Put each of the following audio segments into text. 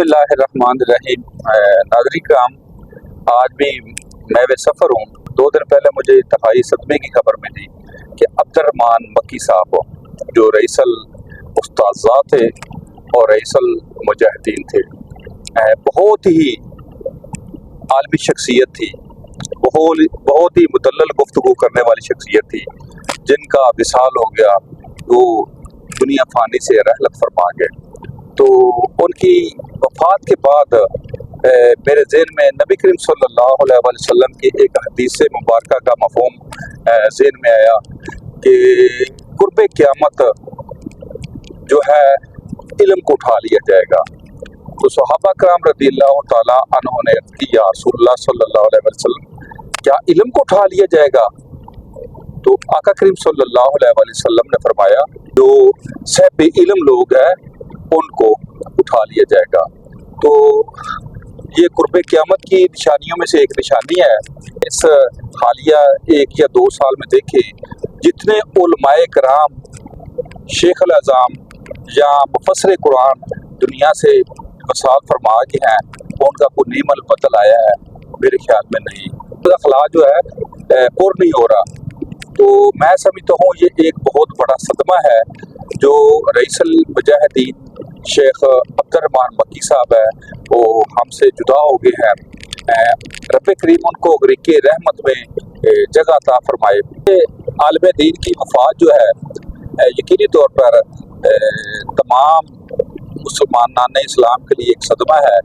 बिस्मिल्लाहिर्रहमानिर्रहीम। नाज़रीन करام, आज भी मैं वे सफ़र हूँ। 2 दिन पहले मुझे इंतहाई सदमे की खबर मिली कि अब्दुर्रहमान मक्की साहब, जो रईसल उस्ताज़ा थे और रईसल मुजाहिदीन थे, बहुत ही आलमी शख्सियत थी, बहुत ही मुदल्लल गुफ्तगू करने वाली शख्सियत थी, जिनका विसाल हो गया, वो दुनिया फ़ानी से रहलत फरमा गए। तो उनकी वफ़ात के बाद मेरे ज़हन में नबी करीम सल्लल्लाहु अलैहि वसल्लम की एक हदीस मुबारका का मफ़हूम ज़हन में आया कि कुर्बे क़यामत जो है इल्म को उठा लिया जाएगा। तो सहाबा कराम रज़ियल्लाहु तआला अन्हुम ने कि या रसूलल्लाह सल्लल्लाहु अलैहि वसल्लम, क्या इल्म को उठा लिया जाएगा? तो आका करीम सल्लल्लाहु अलैहि वसल्लम ने फरमाया, जो साहिब इल्म लोग हैं उनको उठा लिया जाएगा। तो ये कुर्बे क़यामत की निशानियों में से एक निशानी है। इस हालिया 1 या 2 साल में देखें, जितने उलमाए कराम, शेख अल आज़म या मुफस्सिर कुरान दुनिया से वसाल फरमा के हैं, उनका कोई नीमल बदल आया है? मेरे ख्याल में नहीं। तो अखलाक जो है पुर नहीं हो रहा। तो मैं समझता हूँ ये एक बहुत बड़ा सदमा है जो रईसल मुजाहिदीन शेख अब्दुर्रहमान मक्की साहब है, वो हमसे जुदा हो गए हैं। रब करीम उनको गरीक़े रहमत में जगह अता फरमाए। आलम दीन की वफ़ात जो है यकीनी तौर पर तमाम मुसलमानान इस्लाम के लिए एक सदमा है।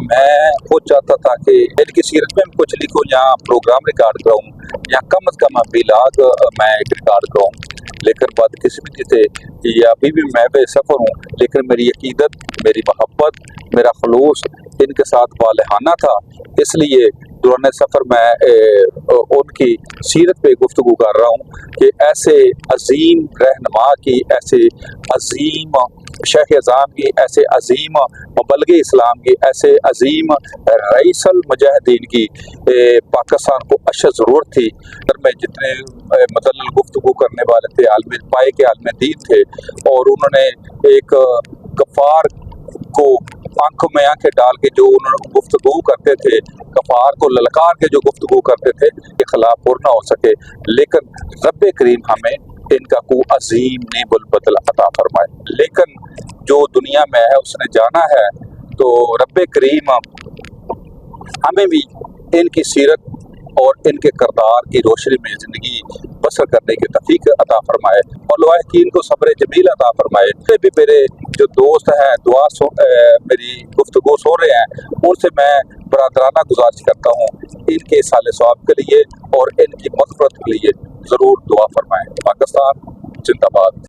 मैं खुद चाहता था कि इनकी सीरत में कुछ लिखूँ, यहाँ प्रोग्राम रिकॉर्ड कराऊँ या कम अज़ कम बिलाग मैं रिकॉर्ड कराऊँ, लेकिन बदकिस्मती से ये अभी भी मैं बेसफ़र हूँ। लेकिन मेरी अकीदत, मेरी मोहब्बत, मेरा खलूस इनके साथ वालहाना था, इसलिए दौरान सफ़र मैं उनकी सीरत पे गुफ्तगू कर रहा हूँ कि ऐसे अजीम रहनुमा की, ऐसे अजीम शेख अज़ाम की, ऐसे अजीम मुबल्लिग़ इस्लाम की, ऐसे अजीम रईसल मुजाहिदीन की पाकिस्तान को अशद ज़रूरत थी। पर में जितने मुदल्लल गुफ्तगू करने वाले थे, आलमी पाए के आलम दीन थे, और उन्होंने एक कफ़ार को आंखों में आंखें डाल के जो उन्होंने गुफ्तगू करते थे, कफ़ार को ललकार के जो गुफ्तगू करते थे, के खिलाफ पुर ना हो सके। लेकिन रब करीम हमें इनका को अजीम नेबुल बदल अता फरमाए। लेकिन जो दुनिया में है उसने जाना है, तो रब करीम हमें भी इनकी सीरत और इनके किरदार की रोशनी में ज़िंदगी बसर करने की तौफीक अता फरमाए और लवाहिकीन को सब्र जमील अता फरमाए। भी मेरे जो दोस्त हैं मेरी गुफ्तगू सुन रहे हैं, उनसे मैं बरादराना गुजारिश करता हूँ, इनके साले सवाब के लिए और इनकी मग़फ़िरत के लिए ज़रूर दुआ फरमाएँ। पाकिस्तान जिंदाबाद।